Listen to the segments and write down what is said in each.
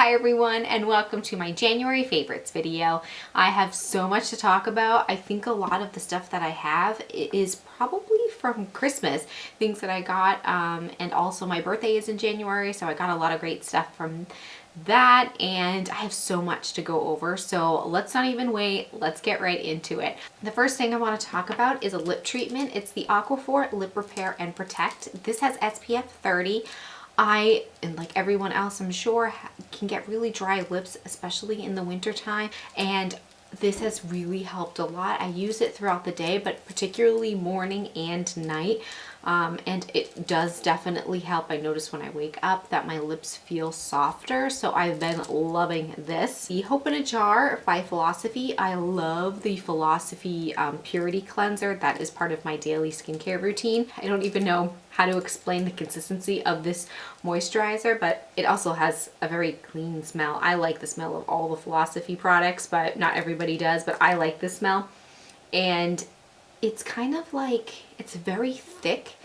Hi everyone and welcome to my January favorites video. I have so much to talk about. I think a lot of the stuff that I have is probably from Christmas, things that I got, and also my birthday is in January, so I got a lot of great stuff from that, and I have so much to go over, so let's not even wait, let's get right into it. The first thing I want to talk about is a lip treatment. It's the Aquaphor Lip Repair and Protect. This has SPF 30. I, and like everyone else I'm sure, can get really dry lips, especially in the winter time, and this has really helped a lot. I use it throughout the day, but particularly morning and night, and it does definitely help. I notice when I wake up that my lips feel softer, so I've been loving this. The Hope in a Jar by Philosophy. I love the Philosophy Purity Cleanser. That is part of my daily skincare routine. I don't even know how to explain the consistency of this moisturizer, but it also has a very clean smell. I like the smell of all the Philosophy products, but not everybody does, but I like the smell. And it's kind of like, it's very thick,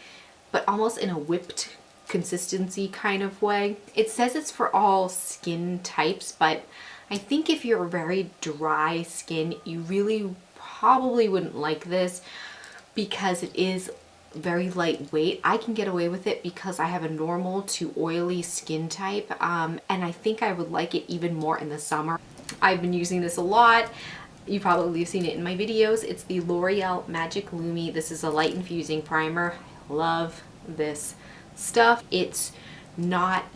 but almost in a whipped consistency kind of way. It says it's for all skin types, but I think if you're very dry skin, you really probably wouldn't like this because it is very lightweight. I can get away with it because I have a normal to oily skin type, and I think I would like it even more in the summer. I've been using this a lot. You probably have seen it in my videos. It's the L'Oreal Magic Lumi. This is a light infusing primer. I love this stuff. It's not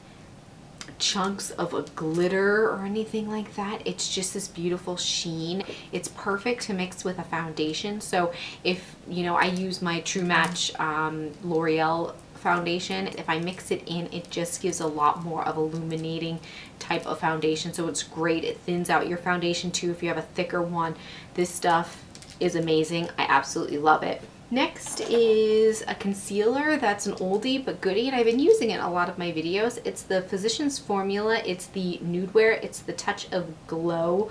chunks of a glitter or anything like that. It's just this beautiful sheen. It's perfect to mix with a foundation. So if, you know, I use my True Match L'Oreal foundation, if I mix it in, it just gives a lot more of illuminating type of foundation. So it's great. It thins out your foundation too if you have a thicker one. This stuff is amazing. I absolutely love it. Next is a concealer that's an oldie but goodie, and I've been using it in a lot of my videos. It's the Physicians Formula. It's the Nude Wear. It's the Touch of Glow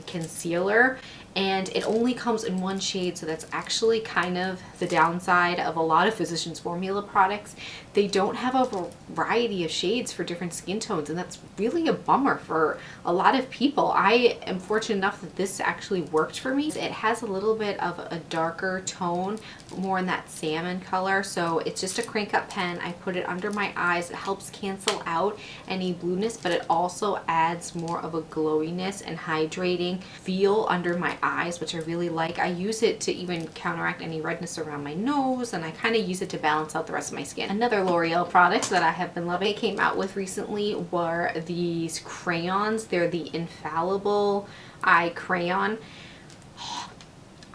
concealer, and it only comes in one shade, so that's actually kind of the downside of a lot of Physicians Formula products. They don't have a variety of shades for different skin tones, and that's really a bummer for a lot of people. I am fortunate enough that this actually worked for me. It has a little bit of a darker tone, more in that salmon color, so it's just a crank up pen. I put it under my eyes. It helps cancel out any blueness, but it also adds more of a glowiness and hydrating feel under my eyes, which I really like. I use it to even counteract any redness around my nose, and I kind of use it to balance out the rest of my skin. Another L'Oreal product that I have been loving, came out with recently, were these crayons. They're the Infallible eye crayon.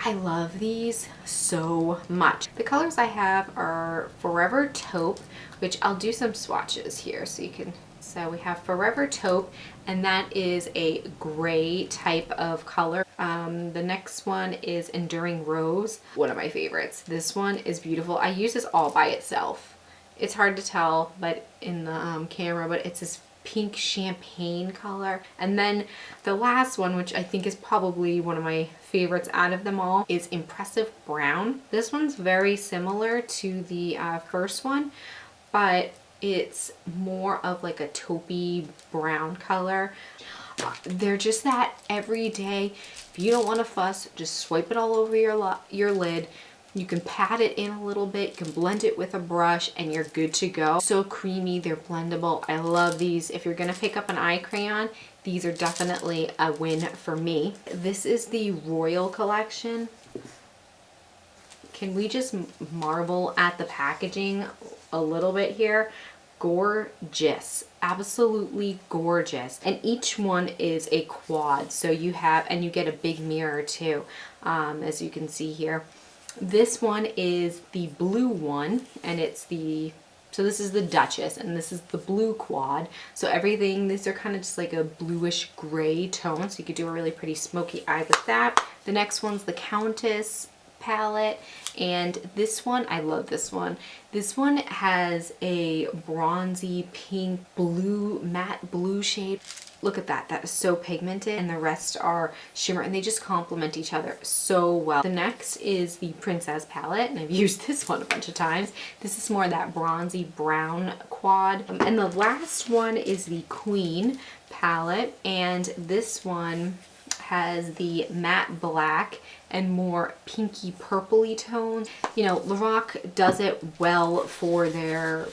I love these so much. The colors I have are Forever Taupe, which I'll do some swatches here so you can. So we have Forever Taupe, and that is a gray type of color. The next one is Enduring Rose, one of my favorites. This one is beautiful. I use this all by itself. It's hard to tell but in the camera, but it's this pink champagne color. And then the last one, which I think is probably one of my favorites out of them all, is Impressive Brown. This one's very similar to the first one, but it's more of like a taupey brown color. They're just that everyday, if you don't want to fuss, just swipe it all over your lid. You can pat it in a little bit, you can blend it with a brush, and you're good to go. So creamy, they're blendable. I love these. If you're gonna pick up an eye crayon, these are definitely a win for me. This is the Royal Collection. Can we just marvel at the packaging a little bit here? Gorgeous, absolutely gorgeous. And each one is a quad, so you have, and you get a big mirror too, as you can see here. This one is the blue one, and it's the, so this is the Duchess, and this is the blue quad. So everything, these are kind of just like a bluish gray tone, so you could do a really pretty smoky eye with that. The next one's the Countess palette, and this one, I love this one. This one has a bronzy pink blue, matte blue shade. Look at that, that is so pigmented, and the rest are shimmer, and they just complement each other so well. The next is the Princess palette, and I've used this one a bunch of times. This is more that bronzy brown quad. And the last one is the Queen palette, and this one has the matte black and more pinky purpley tones. You know, Lorac does it well for their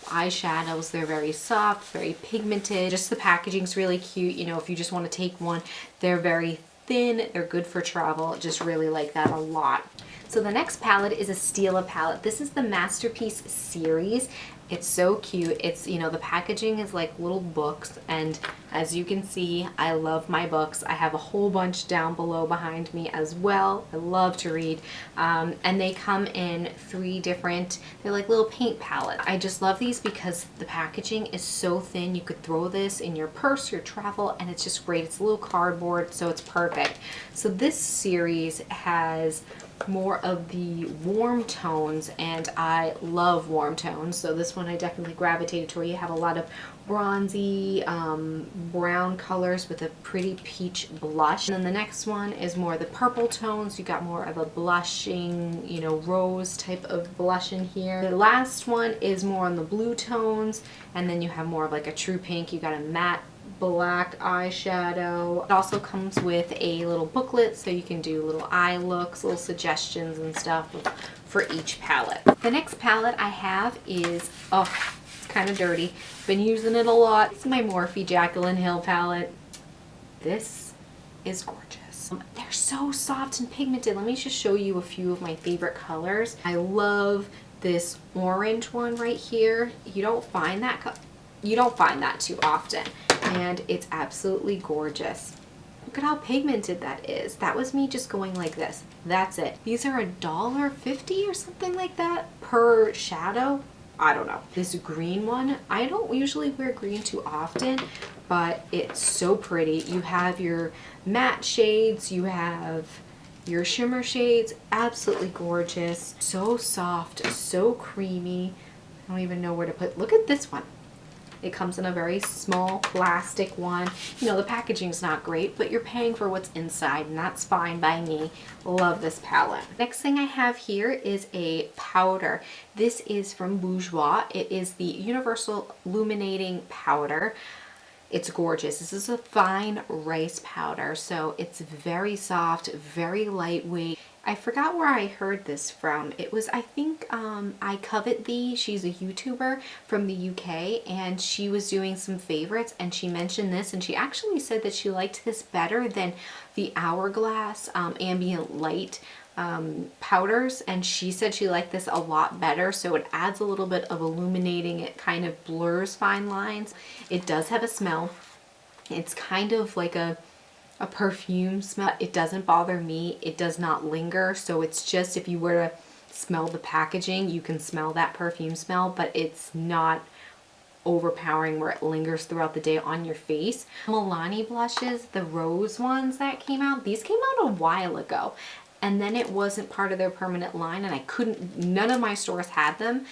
eyeshadows. They're very soft, very pigmented. Just the packaging's really cute. You know, if you just want to take one, they're very thin. They're good for travel. Just really like that a lot. So the next palette is a Stila palette. This is the Masterpiece series. It's so cute. It's, you know, the packaging is like little books, and as you can see, I love my books. I have a whole bunch down below behind me as well. I love to read, and they come in 3 different, they're like little paint palettes. I just love these because the packaging is so thin. You could throw this in your purse, your travel, and it's just great. It's a little cardboard, so it's perfect. So this series has more of the warm tones, and I love warm tones, so this one I definitely gravitated to, where you have a lot of bronzy brown colors with a pretty peach blush. And then the next one is more the purple tones. You got more of a blushing, you know, rose type of blush in here. The last one is more on the blue tones, and then you have more of like a true pink. You got a matte black eyeshadow. It also comes with a little booklet, so you can do little eye looks, little suggestions and stuff for each palette. The next palette I have is, oh, it's kind of dirty. Been using it a lot. It's my Morphe Jaclyn Hill palette. This is gorgeous. They're so soft and pigmented. Let me just show you a few of my favorite colors. I love this orange one right here. You don't find that too often, and it's absolutely gorgeous. Look at how pigmented that is. That was me just going like this. That's it. These are $1.50 or something like that per shadow. I don't know. This green one, I don't usually wear green too often, but it's so pretty. You have your matte shades, you have your shimmer shades, absolutely gorgeous. So soft, so creamy. I don't even know where to put. Look at this one. It comes in a very small plastic one. You know, the packaging's not great, but you're paying for what's inside, and that's fine by me. Love this palette. Next thing I have here is a powder. This is from Bourjois. It is the Universal Illuminating Powder. It's gorgeous. This is a fine rice powder, so it's very soft, very lightweight. I forgot where I heard this from. It was, I think, I Covet Thee. She's a YouTuber from the UK, and she was doing some favorites, and she mentioned this, and she actually said that she liked this better than the Hourglass Ambient Light powders, and she said she liked this a lot better. So it adds a little bit of illuminating. It kind of blurs fine lines. It does have a smell. It's kind of like a perfume smell. It doesn't bother me. It does not linger. So it's just, if you were to smell the packaging, you can smell that perfume smell, but it's not overpowering where it lingers throughout the day on your face. Milani blushes, the rose ones that came out, these came out a while ago, and then it wasn't part of their permanent line, and I couldn't, none of my stores had them.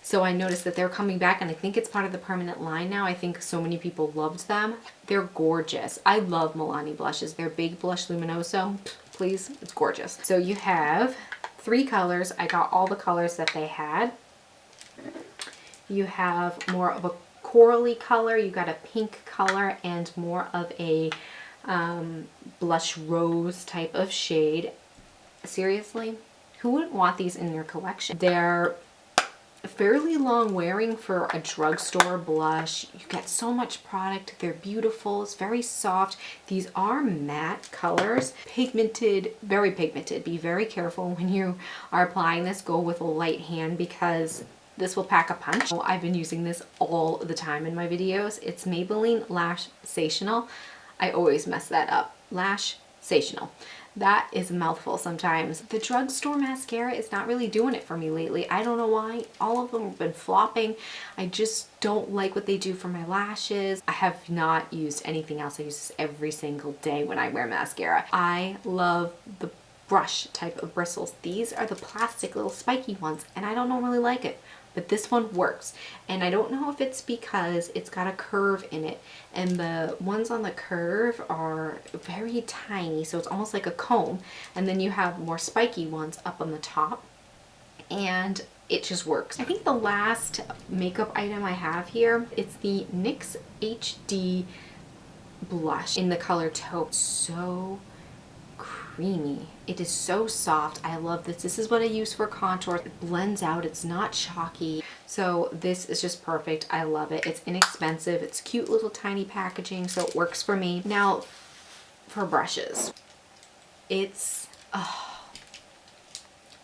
So I noticed that they're coming back, and I think it's part of the permanent line now. I think so many people loved them. They're gorgeous. I love Milani blushes. Their Big Blush Luminoso, please, it's gorgeous. So you have 3 colors. I got all the colors that they had. You have more of a corally color. You got a pink color and more of a blush rose type of shade. Seriously, who wouldn't want these in your collection? They're fairly long wearing for a drugstore blush. You get so much product. They're beautiful. It's very soft. These are matte colors, pigmented, very pigmented. Be very careful when you are applying this. Go with a light hand because this will pack a punch. I've been using this all the time in my videos. It's Maybelline Lash Sensational. I always mess that up. Lash Sensational. That is a mouthful sometimes. The drugstore mascara is not really doing it for me lately. I don't know why. All of them have been flopping. I just don't like what they do for my lashes. I have not used anything else. I use this every single day when I wear mascara. I love the brush type of bristles. These are the plastic little spiky ones, and I don't normally like it, but this one works. And I don't know if it's because it's got a curve in it, and the ones on the curve are very tiny, so it's almost like a comb, and then you have more spiky ones up on the top, and it just works. I think the last makeup item I have here, it's the NYX HD Blush in the color Taupe. So creamy. It is so soft. I love this. This is what I use for contour. It blends out. It's not chalky. So this is just perfect. I love it. It's inexpensive. It's cute little tiny packaging, so it works for me. Now for brushes. It's, oh,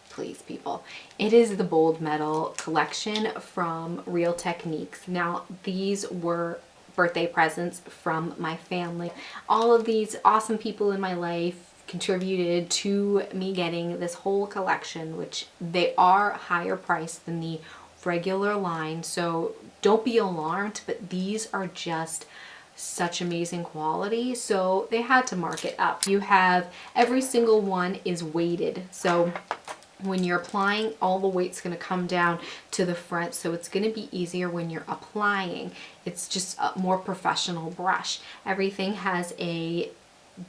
please people. It is the Bold Metal collection from Real Techniques. Now these were birthday presents from my family. All of these awesome people in my life contributed to me getting this whole collection, which they are higher priced than the regular line, so don't be alarmed, but these are just such amazing quality, so they had to mark it up. You have, every single one is weighted, so when you're applying, all the weight's going to come down to the front, so it's going to be easier when you're applying. It's just a more professional brush. Everything has a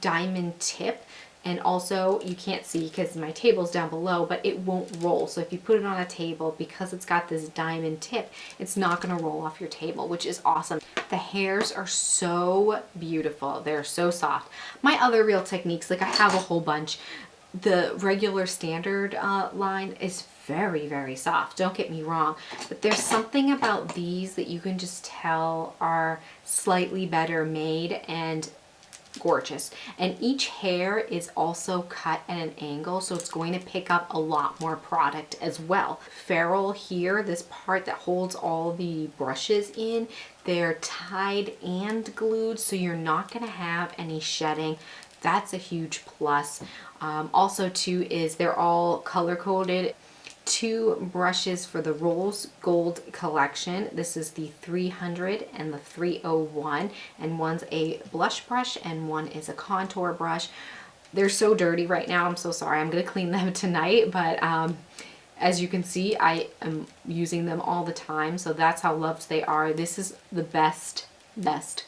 diamond tip, and also you can't see because my table's down below, but it won't roll. So if you put it on a table, because it's got this diamond tip, it's not going to roll off your table, which is awesome. The hairs are so beautiful. They're so soft. My other Real Techniques, like I have a whole bunch. The regular standard line is very, very soft. Don't get me wrong, but there's something about these that you can just tell are slightly better made and gorgeous. And each hair is also cut at an angle, so it's going to pick up a lot more product as well. Ferrule here, this part that holds all the brushes in, they're tied and glued, so you're not going to have any shedding. That's a huge plus. Also too is they're all color coded. 2 brushes for the Rose Gold collection. This is the 300 and the 301, and one's a blush brush and one is a contour brush. They're so dirty right now. I'm so sorry. I'm gonna clean them tonight, but as you can see, I am using them all the time, so that's how loved they are. This is the best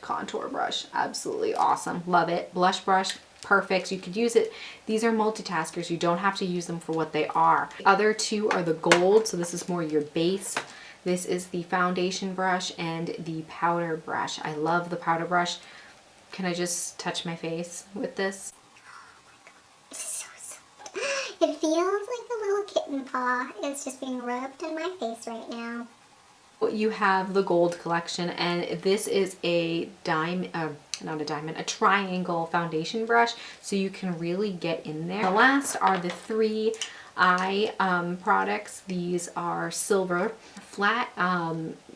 contour brush. Absolutely awesome. Love it. Blush brush, perfect. You could use it. These are multitaskers. You don't have to use them for what they are. The other 2 are the gold, so this is more your base. This is the foundation brush and the powder brush. I love the powder brush. Can I just touch my face with this? It's so soft. It feels like the little kitten paw is just being rubbed on my face right now. You have the gold collection, and this is a a triangle foundation brush, so you can really get in there. The last are the 3 eye products. These are silver flat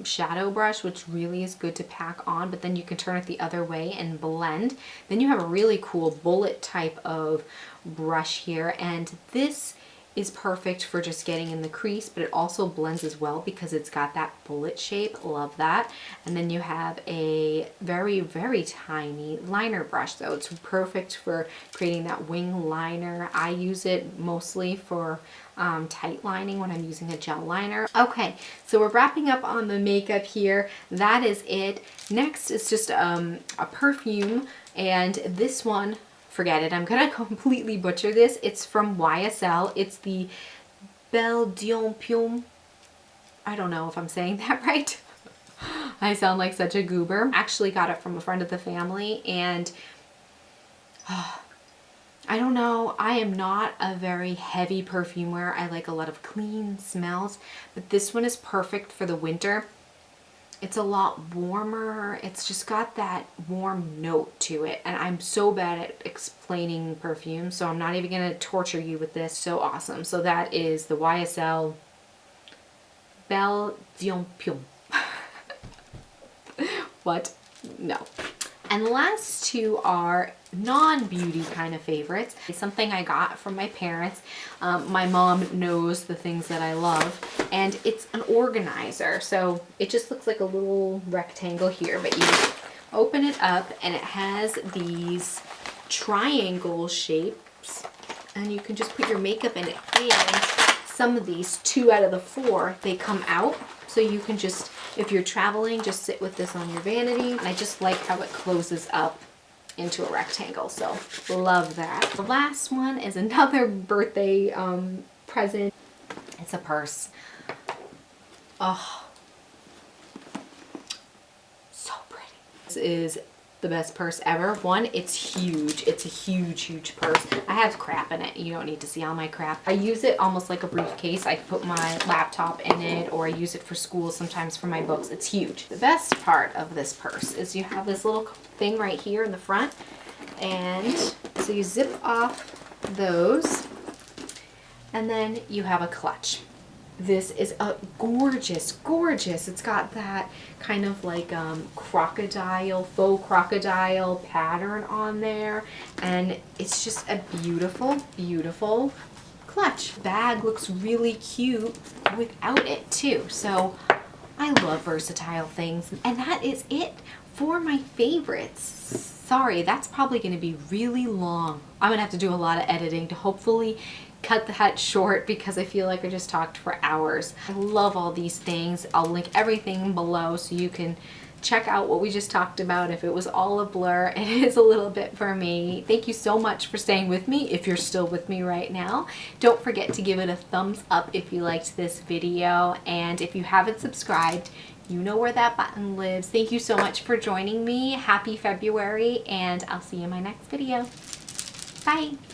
shadow brush, which really is good to pack on, but then you can turn it the other way and blend. Then you have a really cool bullet type of brush here, and this is perfect for just getting in the crease, but it also blends as well because it's got that bullet shape. Love that. And then you have a very, very tiny liner brush, so it's perfect for creating that wing liner. I use it mostly for tight lining when I'm using a gel liner. Okay, so we're wrapping up on the makeup here. That is it. Next is just a perfume, and this one, forget it, I'm gonna completely butcher this. It's from YSL. It's the Belle D'Opium. I don't know if I'm saying that right. I sound like such a goober. Actually got it from a friend of the family, and I don't know, I am not a very heavy perfumer. I like a lot of clean smells, but this one is perfect for the winter. It's a lot warmer. It's just got that warm note to it. And I'm so bad at explaining perfume, so I'm not even going to torture you with this. So awesome. So that is the YSL Belle D'Opium. What? No. And the last 2 are non-beauty kind of favorites. It's something I got from my parents. My mom knows the things that I love, and it's an organizer. So it just looks like a little rectangle here, but you open it up and it has these triangle shapes and you can just put your makeup in it. And some of these, 2 out of the 4, they come out. So you can just, if you're traveling, just sit with this on your vanity. And I just like how it closes up into a rectangle, so love that. The last one is another birthday present. It's a purse. Oh, so pretty. This is the best purse ever. One, it's huge. It's a huge purse. I have crap in it. You don't need to see all my crap. I use it almost like a briefcase. I put my laptop in it, or I use it for school, sometimes for my books. It's huge. The best part of this purse is you have this little thing right here in the front, and so you zip off those, and then you have a clutch. This is a gorgeous. It's got that kind of like faux crocodile pattern on there, and it's just a beautiful clutch. Bag looks really cute without it too. So I love versatile things, and that is it for my favorites. Sorry, that's probably going to be really long. I'm going to have to do a lot of editing to hopefully cut that short, because I feel like I just talked for hours. I love all these things. I'll link everything below so you can check out what we just talked about. If it was all a blur, it is a little bit for me. Thank you so much for staying with me, if you're still with me right now. Don't forget to give it a thumbs up if you liked this video, and if you haven't subscribed, you know where that button lives. Thank you so much for joining me. Happy February, and I'll see you in my next video. Bye!